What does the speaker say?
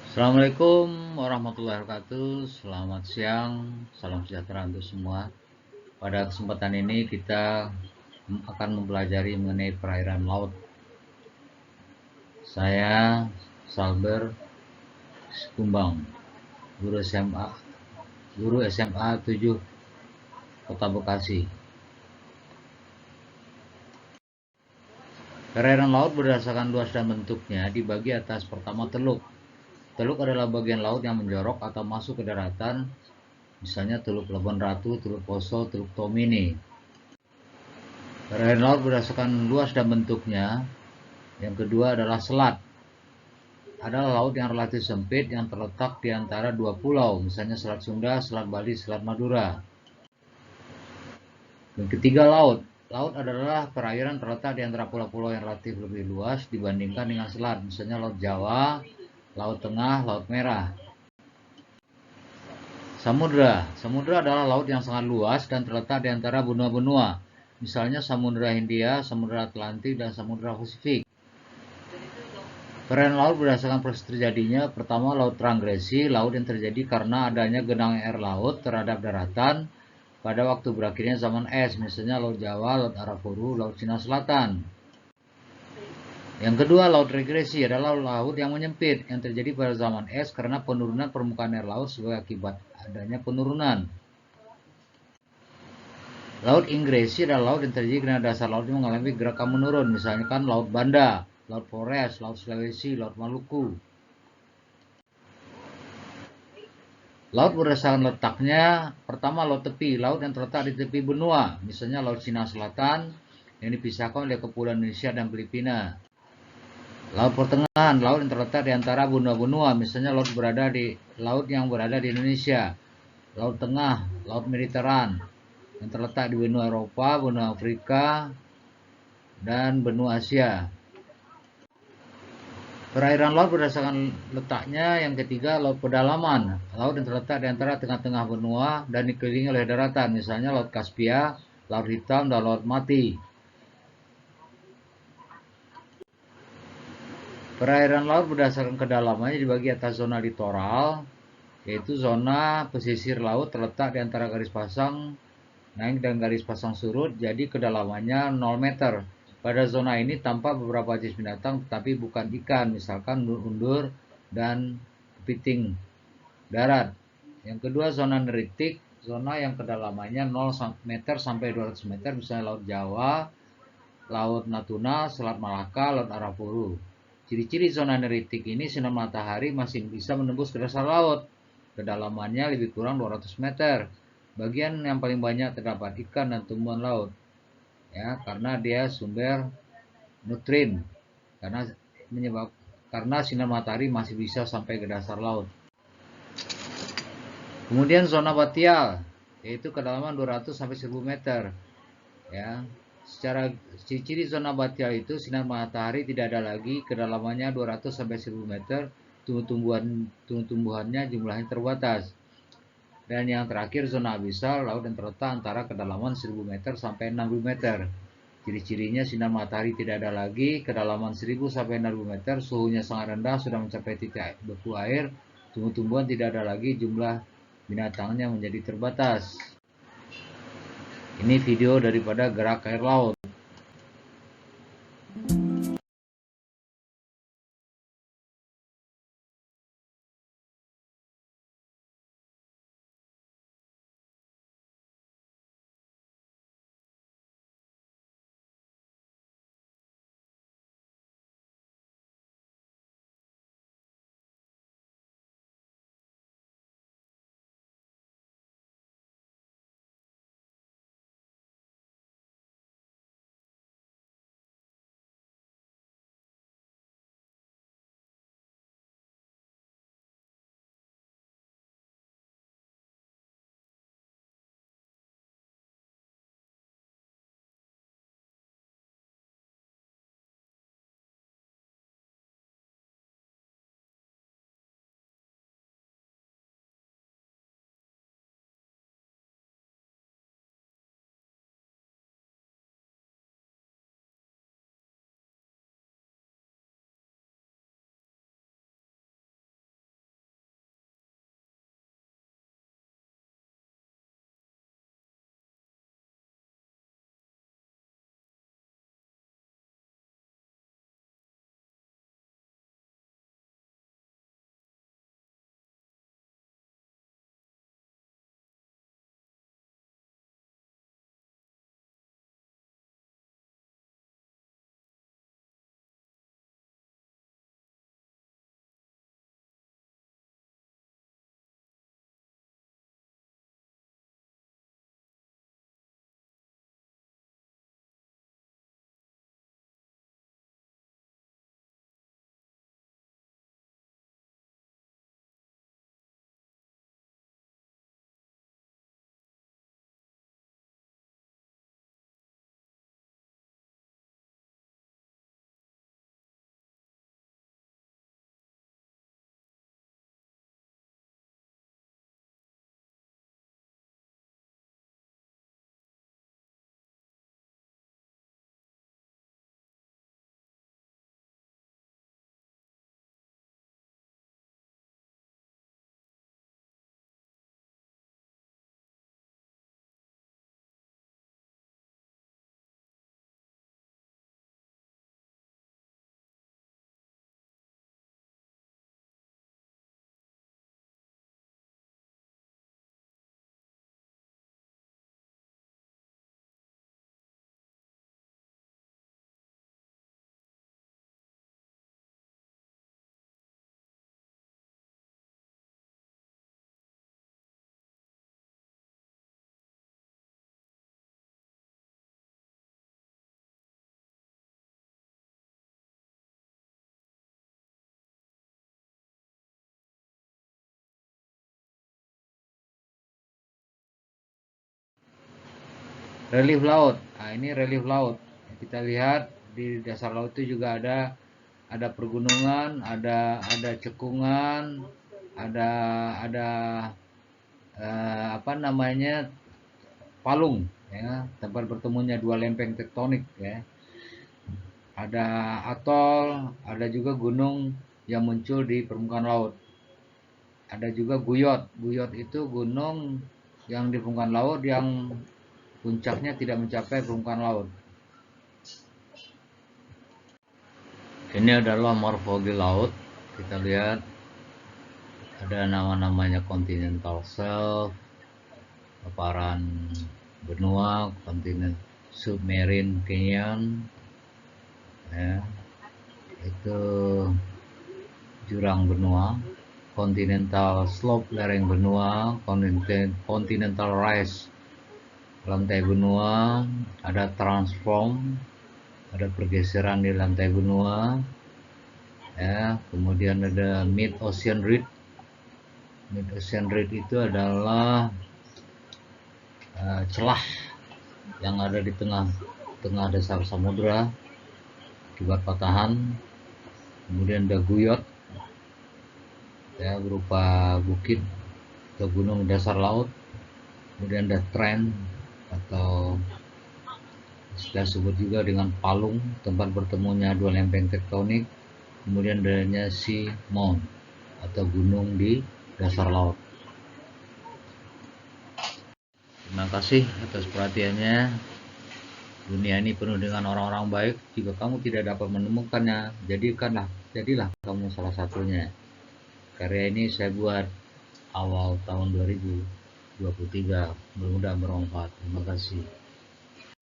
Assalamualaikum warahmatullahi wabarakatuh. Selamat siang, salam sejahtera untuk semua. Pada kesempatan ini kita akan mempelajari mengenai perairan laut. Saya Salber Kumbang, guru SMA 7 Kota Bekasi. Perairan laut berdasarkan luas dan bentuknya dibagi atas pertama teluk. Teluk adalah bagian laut yang menjorok atau masuk ke daratan, misalnya Teluk Labuan Ratu, Teluk Poso, Teluk Tomini. Perairan laut berdasarkan luas dan bentuknya. Yang kedua adalah selat. Adalah laut yang relatif sempit yang terletak di antara dua pulau, misalnya Selat Sunda, Selat Bali, Selat Madura. Yang ketiga laut. Laut adalah perairan terletak di antara pulau-pulau yang relatif lebih luas dibandingkan dengan selat, misalnya Laut Jawa, Laut Tengah, Laut Merah. Samudra. Samudra adalah laut yang sangat luas dan terletak di antara benua-benua, misalnya Samudra Hindia, Samudra Atlantik, dan Samudra Pasifik. Perairan laut berdasarkan proses terjadinya, pertama laut transgresi, laut yang terjadi karena adanya genangan air laut terhadap daratan pada waktu berakhirnya zaman es, misalnya Laut Jawa, Laut Arafuru, Laut Cina Selatan. Yang kedua, laut regresi adalah laut yang menyempit yang terjadi pada zaman es karena penurunan permukaan air laut sebagai akibat adanya penurunan. Laut ingresi adalah laut yang terjadi karena dasar lautnya mengalami gerakan menurun, misalnya kan Laut Banda, Laut Flores, Laut Sulawesi, Laut Maluku. Laut berdasarkan letaknya, pertama laut tepi, laut yang terletak di tepi benua, misalnya Laut Cina Selatan yang dipisahkan oleh Kepulauan Indonesia dan Filipina. Laut pertengahan, laut yang terletak di antara benua-benua, misalnya laut yang berada di Indonesia. Laut Tengah, Laut Mediteran yang terletak di benua Eropa, benua Afrika, dan benua Asia. Perairan laut berdasarkan letaknya. Yang ketiga, laut pedalaman, laut yang terletak di antara tengah-tengah benua dan dikelilingi oleh daratan, misalnya Laut Kaspia, Laut Hitam, dan Laut Mati. Perairan laut berdasarkan kedalamannya dibagi atas zona litoral, yaitu zona pesisir laut terletak di antara garis pasang naik dan garis pasang surut, jadi kedalamannya 0 meter. Pada zona ini tampak beberapa jenis binatang tetapi bukan ikan, misalkan undur dan kepiting darat. Yang kedua, zona neritik, zona yang kedalamannya 0 meter sampai 200 meter, misalnya Laut Jawa, Laut Natuna, Selat Malaka, Laut Arafuru. Ciri-ciri zona neritik ini, sinar matahari masih bisa menembus ke dasar laut. Kedalamannya lebih kurang 200 meter. Bagian yang paling banyak terdapat ikan dan tumbuhan laut. Ya, karena dia sumber nutrin. Karena sinar matahari masih bisa sampai ke dasar laut. Kemudian zona batial, yaitu kedalaman 200 sampai 1000 meter. Ya, secara ciri-ciri zona batial itu sinar matahari tidak ada lagi, kedalamannya 200 sampai 1000 meter, tumbuh-tumbuhannya jumlahnya terbatas. Dan yang terakhir zona abisal, laut yang terletak antara kedalaman 1000 meter sampai 6000 meter. Ciri-cirinya sinar matahari tidak ada lagi, kedalaman 1000 sampai 6000 meter, suhunya sangat rendah, sudah mencapai titik beku air, tumbuh-tumbuhan tidak ada lagi, jumlah binatangnya menjadi terbatas. Ini video daripada gerak air laut. relief laut. Nah, ini relief laut. Kita lihat di dasar laut itu juga ada pergunungan, ada cekungan, ada apa namanya, palung, ya, tempat bertemunya dua lempeng tektonik, ya. Ada atol, ada juga gunung yang muncul di permukaan laut. Ada juga guyot. Guyot itu gunung yang di permukaan laut yang puncaknya tidak mencapai permukaan laut. Ini adalah morfologi laut. Kita lihat ada nama-namanya continental shelf, paparan benua, kontinen submarine canyon, ya, itu jurang benua, continental slope lereng benua, continental rise lantai benua, ada transform, ada pergeseran di lantai benua, ya. Kemudian ada mid ocean ridge. Mid ocean ridge itu adalah celah yang ada di tengah dasar samudra akibat patahan. Kemudian ada guyot, ya, berupa bukit atau gunung dasar laut. Kemudian ada trend atau kita sebut juga dengan palung, tempat bertemunya dua lempeng tektonik. Kemudian adanya sea mound atau gunung di dasar laut. Terima kasih atas perhatiannya. Dunia ini penuh dengan orang-orang baik. Jika kamu tidak dapat menemukannya, jadilah kamu salah satunya. Karya ini saya buat awal tahun 2023. Mudah-mudahan bermanfaat. Terima kasih.